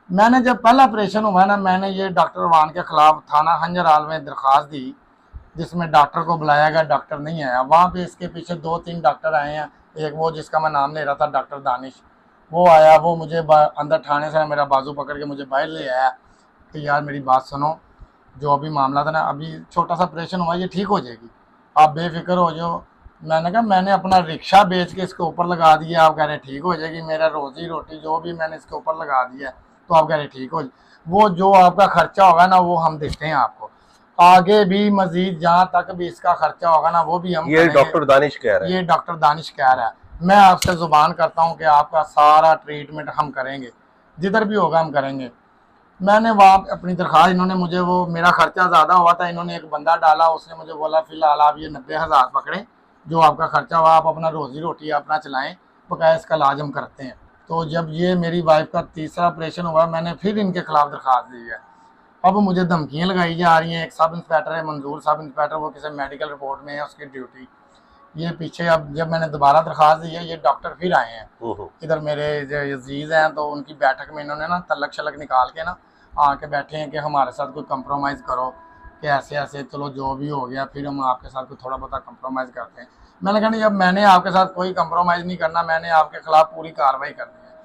मैंने जब पहला ऑपरेशन हुआ ना, मैंने ये डॉक्टर वान के खिलाफ थाना हंजराल में दरख्वास्त दी, जिसमें डॉक्टर को बुलाया गया, डॉक्टर नहीं आया। वहाँ पे इसके पीछे 2-3 डॉक्टर आए हैं। एक वो जिसका मैं नाम ले रहा था, डॉक्टर दानिश, वो आया, वो मुझे अंदर थाने से मेरा बाजू पकड़ के मुझे बाहर ले आया कि यार मेरी बात सुनो, जो अभी मामला था ना, अभी छोटा सा ऑपरेशन हुआ, ये ठीक हो जाएगी, आप बेफिक्र हो जाओ। मैंने कहा मैंने अपना रिक्शा बेच के इसके ऊपर लगा दिया, आप कह रहे ठीक हो जाएगी, मेरा रोजी रोटी जो भी मैंने इसके ऊपर लगा दिया है, तो आप कह रहे ठीक हो वो जो आपका खर्चा होगा ना वो हम देखते हैं आपको, आगे भी मजीद जहाँ तक भी इसका खर्चा होगा ना वो भी हम ये करेंगे। डॉक्टर दानिश कह रहे हैं। ये डॉक्टर दानिश कह रहा है। मैं आपसे जुबान करता हूँ कि आपका सारा ट्रीटमेंट हम करेंगे, जिधर भी होगा हम करेंगे। मैंने वहाँ अपनी दरख्वास्त, इन्होंने मुझे, वो मेरा खर्चा ज़्यादा हुआ था, इन्होंने एक बंदा डाला, उसने मुझे बोला फिलहाल आप ये 90,000 पकड़े, जो आपका खर्चा हुआ आप अपना रोजी रोटी अपना चलाएं, बकाया इसका इलाज हम करते हैं। तो जब ये मेरी वाइफ का तीसरा ऑपरेशन हुआ, मैंने फिर इनके खिलाफ दरख्वास्त दी है। अब मुझे धमकियाँ लगाई जा रही हैं। एक सब इंस्पेक्टर है, मंजूर सब इंस्पेक्टर, वो किसी मेडिकल रिपोर्ट में है उसकी ड्यूटी, ये पीछे, अब जब मैंने दोबारा दरख्वास्त दी है, ये डॉक्टर फिर आए हैं इधर, मेरे जो अजीज हैं, तो उनकी बैठक में इन्होंने ना तलक शलक निकाल के ना आके बैठे हैं कि हमारे साथ कोई कंप्रोमाइज़ करो, कि ऐसे ऐसे चलो जो भी हो गया, फिर हम आपके साथ कोई थोड़ा बहुत कंप्रोमाइज़ करते हैं। मैंने कहा नहीं, अब मैंने आपके साथ कोई कंप्रोमाइज़ नहीं करना, मैंने आपके खिलाफ पूरी कार्रवाई करनी है।